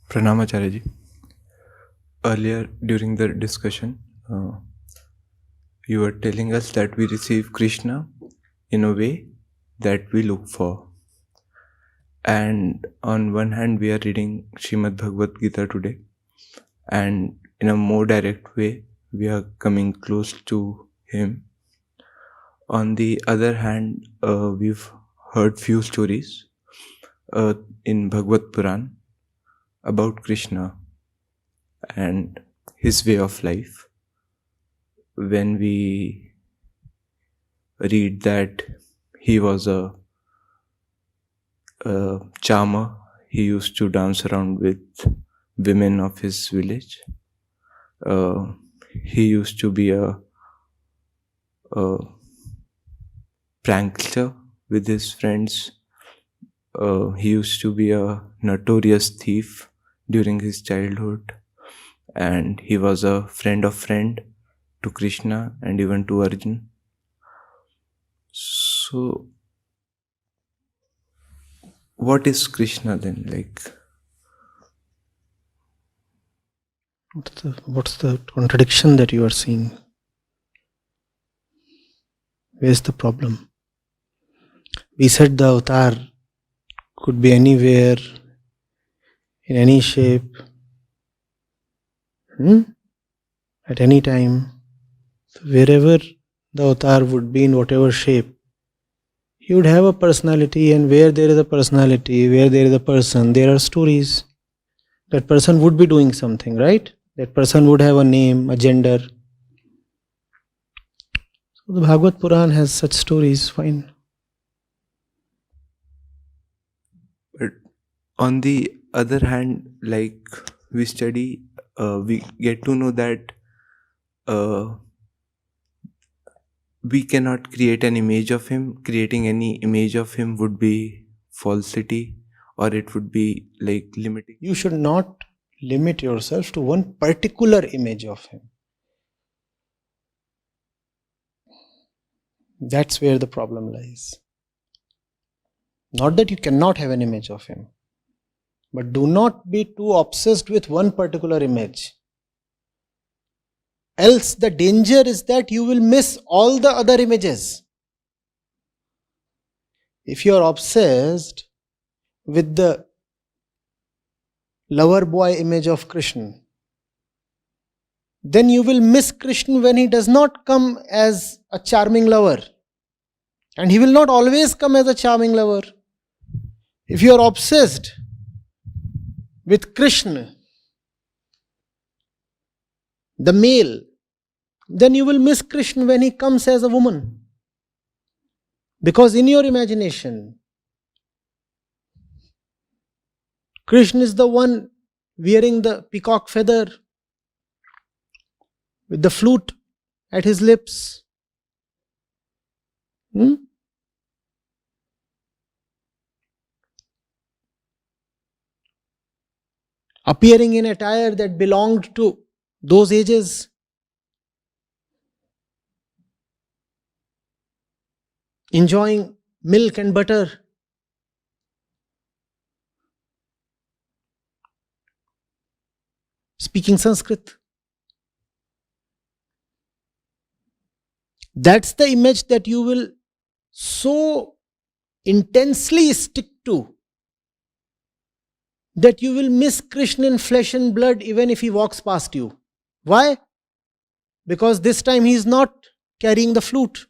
Pranam Acharya ji. Earlier during the discussion, you were telling us that we receive Krishna in a way that we look for. And on one hand, we are reading Srimad Bhagavad Gita today, and in a more direct way, we are coming close to Him. On the other hand, we've heard few stories in Bhagavad Puran about Krishna and his way of life. When we read that he was a charmer, he used to dance around with women of his village. He used to be a prankster with his friends. He used to be a notorious thief during his childhood, and he was a friend of friend to Krishna and even to Arjuna. So, what is Krishna then? What's the contradiction that you are seeing? Where's the problem? We said the avatar could be anywhere, in any shape, at any time. So wherever the avatar would be, in whatever shape, he would have a personality, and where there is a personality, where there is a person, there are stories. That person would be doing something, right? That person would have a name, a gender. So the Bhagavad Puran has such stories, fine. But on the other hand, like we study, we get to know that we cannot create an image of him. Creating any image of him would be falsity, or it would be like limiting. You should not limit yourself to one particular image of him. That's where the problem lies. Not that you cannot have an image of him, but do not be too obsessed with one particular image. Else the danger is that you will miss all the other images. If you are obsessed with the lover boy image of Krishna, then you will miss Krishna when he does not come as a charming lover. And he will not always come as a charming lover. If you are obsessed with Krishna, the male, then you will miss Krishna when he comes as a woman. Because in your imagination, Krishna is the one wearing the peacock feather with the flute at his lips. Appearing in attire that belonged to those ages. Enjoying milk and butter. Speaking Sanskrit. That's the image that you will so intensely stick to that you will miss Krishna in flesh and blood even if he walks past you. Why? Because this time he is not carrying the flute.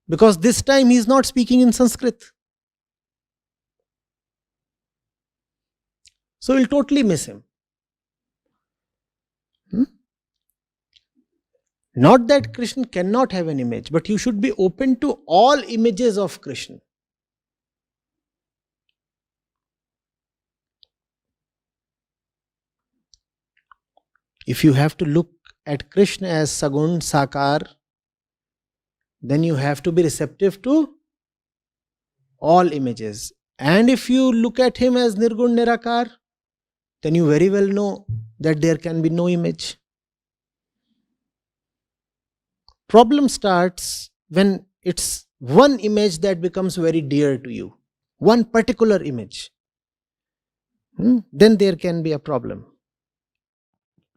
Because this time he is not speaking in Sanskrit. So you'll totally miss him. Not that Krishna cannot have an image, but you should be open to all images of Krishna. If you have to look at Krishna as Sagun, Sakar, then you have to be receptive to all images. And if you look at him as Nirgun, Nirakar, then you very well know that there can be no image. Problem starts when it's one image that becomes very dear to you. One particular image. then there can be a problem.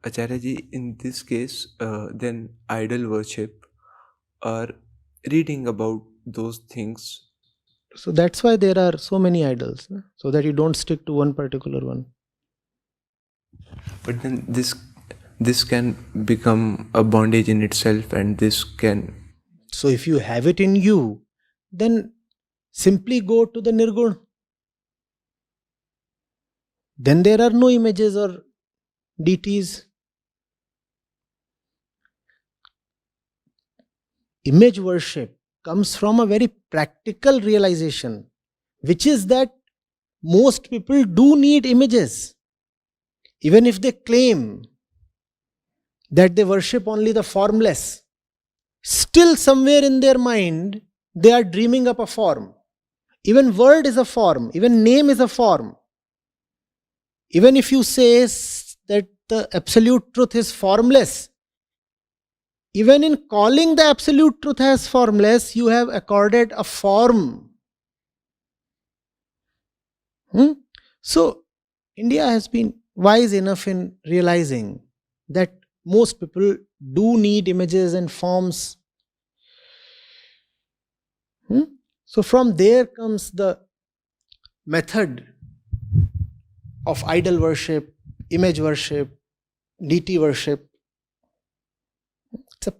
Acharya ji, in this case, then idol worship or reading about those things. So that's why there are so many idols, so that you don't stick to one particular one. But then this can become a bondage in itself, and this can. So if you have it in you, then simply go to the Nirgun. Then there are no images or deities. Image worship comes from a very practical realization, which is that most people do need images. Even if they claim that they worship only the formless, still somewhere in their mind they are dreaming up a form. Even word is a form, even name is a form. Even if you say that the absolute truth is formless, even in calling the absolute truth as formless, you have accorded a form. So, India has been wise enough in realizing that most people do need images and forms. So, from there comes the method of idol worship, image worship, deity worship.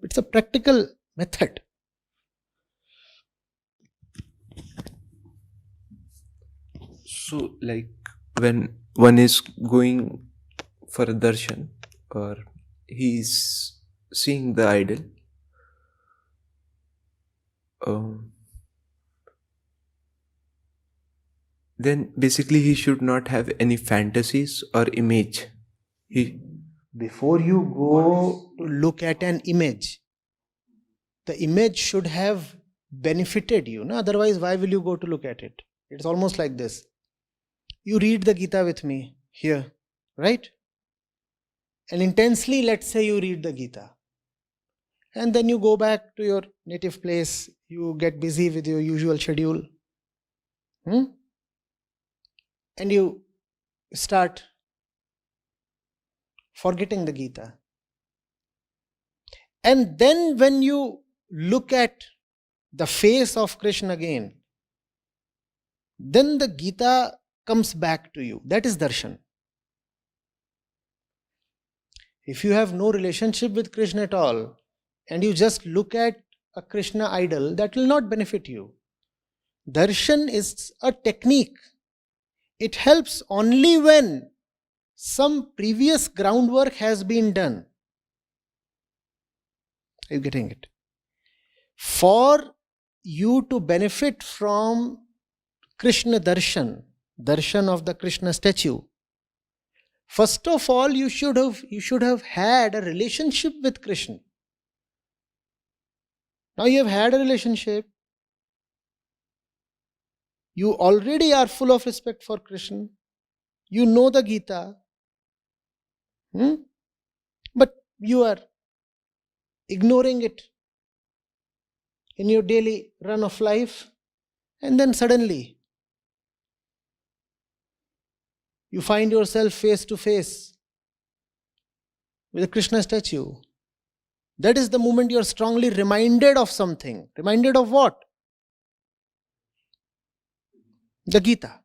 It's a practical method. So, like when one is going for a darshan or he's seeing the idol, then basically he should not have any fantasies or image. Before you go to look at an image, the image should have benefited you. No? Otherwise, why will you go to look at it? It's almost like this. You read the Gita with me here, right? And intensely, let's say you read the Gita. And then you go back to your native place, you get busy with your usual schedule. And you start forgetting the Gita. And then when you look at the face of Krishna again, then the Gita comes back to you. That is darshan. If you have no relationship with Krishna at all, and you just look at a Krishna idol, that will not benefit you. Darshan is a technique. It helps only when some previous groundwork has been done. Are you getting it? For you to benefit from Krishna darshan, darshan of the Krishna statue, first of all, you should have had a relationship with Krishna. Now you have had a relationship. You already are full of respect for Krishna. You know the Gita. But you are ignoring it in your daily run of life. And then suddenly, you find yourself face to face with a Krishna statue. That is the moment you are strongly reminded of something. Reminded of what? The Gita.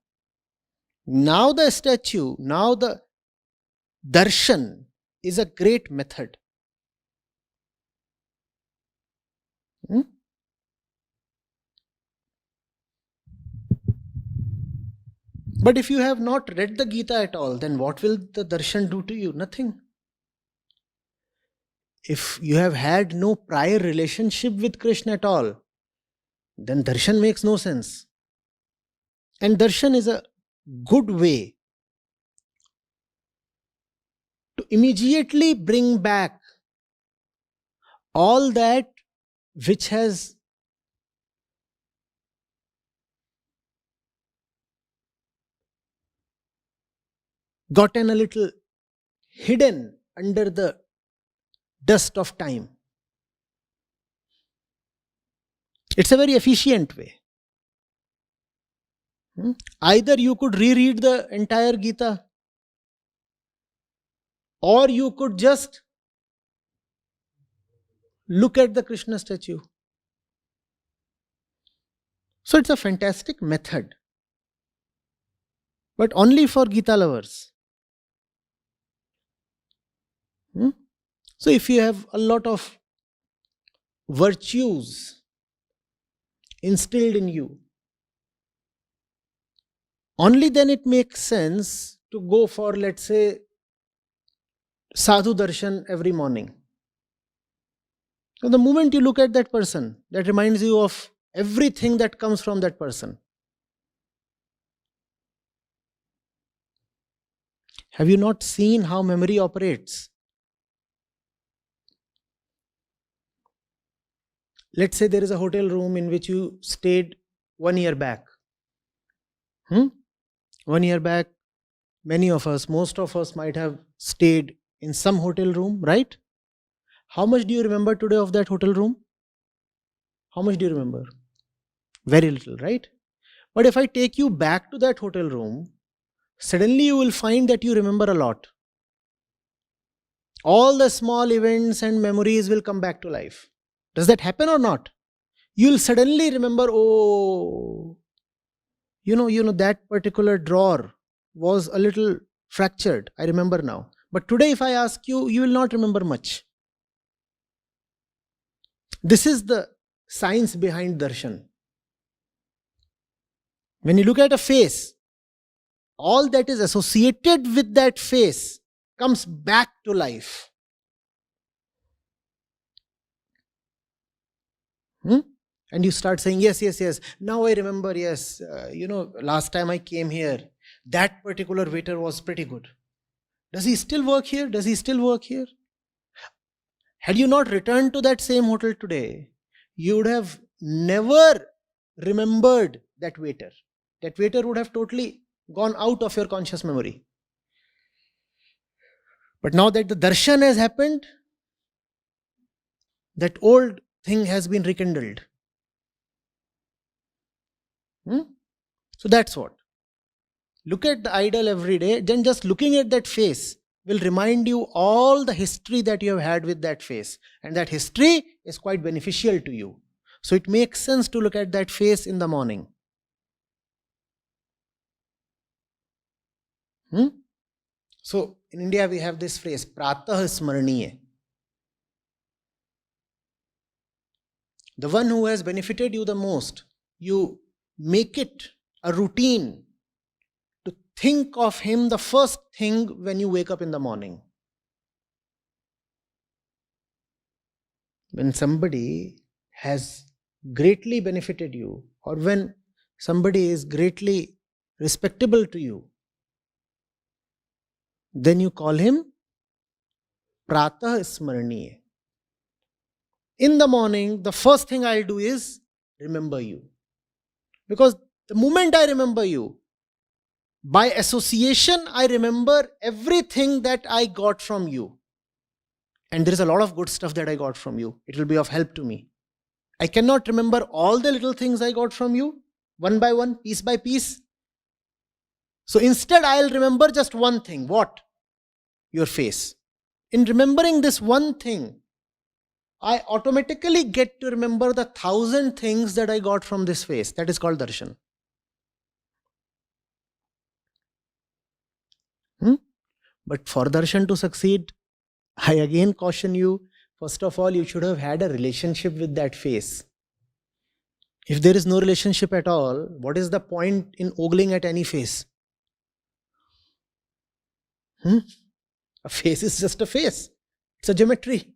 Now the statue, now the darshan is a great method. But if you have not read the Gita at all, then what will the darshan do to you? Nothing. If you have had no prior relationship with Krishna at all, then darshan makes no sense. And darshan is a good way to immediately bring back all that which has gotten a little hidden under the dust of time. It's a very efficient way. Either you could reread the entire Gita, or you could just look at the Krishna statue. So it's a fantastic method, but only for Gita lovers. So if you have a lot of virtues instilled in you, only then it makes sense to go for, let's say, sadhu darshan every morning. So the moment you look at that person, that reminds you of everything that comes from that person. Have you not seen how memory operates? Let's say there is a hotel room in which you stayed 1 year back. 1 year back, many of us, most of us might have stayed in some hotel room, right? How much do you remember today of that hotel room? How much do you remember? Very little, right? But if I take you back to that hotel room, suddenly you will find that you remember a lot. All the small events and memories will come back to life. Does that happen or not? You'll suddenly remember, oh, you know, that particular drawer was a little fractured. I remember now. But today if I ask you, you will not remember much. This is the science behind darshan. When you look at a face, all that is associated with that face comes back to life. And you start saying, yes, now I remember, yes, last time I came here, that particular waiter was pretty good. Does he still work here? Had you not returned to that same hotel today, you would have never remembered that waiter. That waiter would have totally gone out of your conscious memory. But now that the darshan has happened, that old thing has been rekindled. So that's what. Look at the idol every day, then just looking at that face will remind you all the history that you have had with that face. And that history is quite beneficial to you. So it makes sense to look at that face in the morning. So in India we have this phrase, pratah smaraniye. The one who has benefited you the most, you make it a routine to think of him the first thing when you wake up in the morning. When somebody has greatly benefited you, or when somebody is greatly respectable to you, then you call him pratah smaraniye. In the morning, the first thing I'll do is remember you. Because the moment I remember you, by association, I remember everything that I got from you. And there is a lot of good stuff that I got from you. It will be of help to me. I cannot remember all the little things I got from you, one by one, piece by piece. So instead, I'll remember just one thing. What? Your face. In remembering this one thing, I automatically get to remember the 1,000 things that I got from this face. That is called darshan. But for darshan to succeed, I again caution you, first of all, you should have had a relationship with that face. If there is no relationship at all, what is the point in ogling at any face? A face is just a face. It's a geometry.